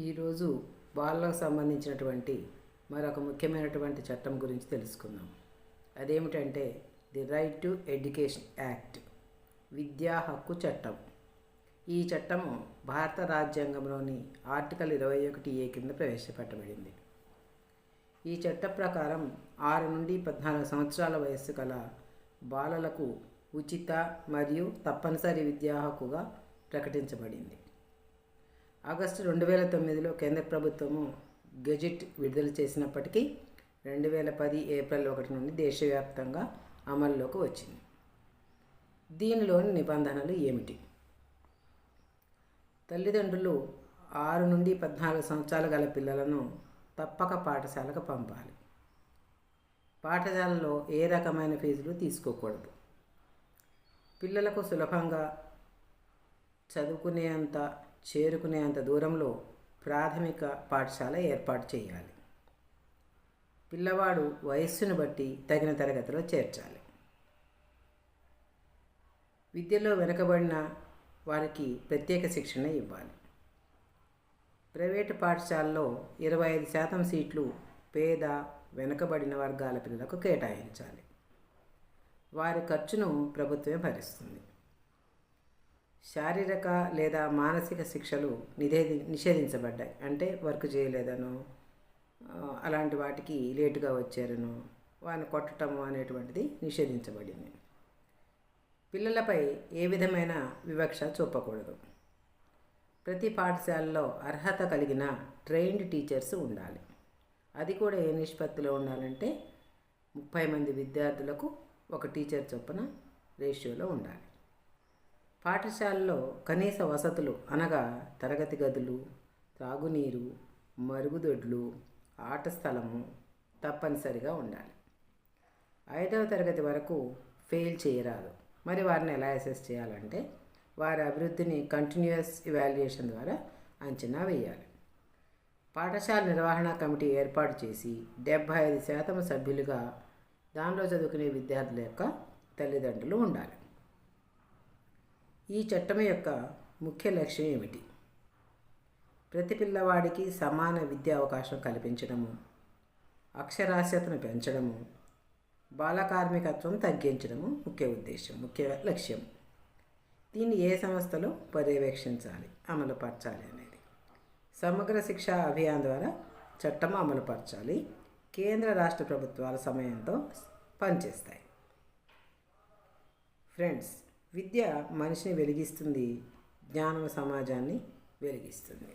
ఈరోజు బాలలకు సంబంధించినటువంటి మరొక ముఖ్యమైనటువంటి చట్టం గురించి తెలుసుకుందాం. అదేమిటంటే the right to education act, విద్యా హక్కు చట్టం. ఈ చట్టము భారత రాజ్యాంగంలోని ఆర్టికల్ 21A కింద ప్రవేశపెట్టబడింది. ఈ చట్ట ప్రకారం 6 నుండి 14 సంవత్సరాల వయస్సు గల బాలలకు ఉచిత మరియు తప్పనిసరి విద్యా హక్కుగా ప్రకటించబడింది. ఆగస్టు 2009లో కేంద్ర ప్రభుత్వము గెజిట్ విడుదల చేసినప్పటికీ 2010 ఏప్రిల్ 1 నుండి దేశవ్యాప్తంగా అమల్లోకి వచ్చింది. దీనిలోని నిబంధనలు ఏమిటి? తల్లిదండ్రులు 6 నుండి 14 సంవత్సరాలు గల పిల్లలను తప్పక పాఠశాలకు పంపాలి. పాఠశాలలో ఏ రకమైన ఫీజులు తీసుకోకూడదు. పిల్లలకు సులభంగా చేరుకునేంత దూరంలో ప్రాథమిక పాఠశాల ఏర్పాటు చేయాలి. పిల్లవాడు వయస్సును బట్టి తగిన తరగతిలో చేర్చాలి. విద్యలో వెనుకబడిన వారికి ప్రత్యేక శిక్షణ ఇవ్వాలి. ప్రైవేటు పాఠశాలలో 25% సీట్లు పేద వెనుకబడిన వర్గాల పిల్లలకు కేటాయించాలి. వారి ఖర్చును ప్రభుత్వమే భరిస్తుంది. శారీరక లేదా మానసిక శిక్షలు నిషేధించబడ్డాయి. అంటే వర్క్ చేయలేదనో, అలాంటి వాటికి లేటుగా వచ్చారనో, వారిని కొట్టడము అనేటువంటిది నిషేధించబడింది. పిల్లలపై ఏ విధమైన వివక్ష చూపకూడదు. ప్రతి పాఠశాలలో అర్హత కలిగిన ట్రైన్డ్ టీచర్స్ ఉండాలి. అది కూడా ఏ నిష్పత్తిలో ఉండాలంటే 30 మంది విద్యార్థులకు ఒక టీచర్ చొప్పున రేషియోలో ఉండాలి. పాఠశాలలో కనీస వసతులు అనగా తరగతి గదులు, త్రాగునీరు, మరుగుదొడ్లు, ఆట స్థలము తప్పనిసరిగా ఉండాలి. 5వ తరగతి వరకు ఫెయిల్ చేయరాదు. మరి వారిని ఎలా అసెస్ చేయాలంటే వారి అభివృద్ధిని కంటిన్యూయస్ ఇవాల్యుయేషన్ ద్వారా అంచనా వేయాలి. పాఠశాల నిర్వహణ కమిటీ ఏర్పాటు చేసి 75% సభ్యులుగా దానిలో చదువుకునే విద్యార్థుల యొక్క తల్లిదండ్రులు ఉండాలి. ఈ చట్టం యొక్క ముఖ్య లక్ష్యం ఏమిటి? ప్రతి పిల్లవాడికి సమాన విద్యా అవకాశం కల్పించడము, అక్షరాస్యతను పెంచడము, బాలకార్మికత్వం తగ్గించడము ముఖ్య లక్ష్యం. దీన్ని ఏ సంస్థలు పర్యవేక్షించాలి, అమలుపరచాలి అనేది సమగ్ర శిక్షా అభియాన్ ద్వారా చట్టం అమలుపరచాలి. కేంద్ర రాష్ట్ర ప్రభుత్వాల సమయంతో పనిచేస్తాయి. ఫ్రెండ్స్, విద్య మనిషిని వెలిగిస్తుంది, జ్ఞానం సమాజాన్ని వెలిగిస్తుంది.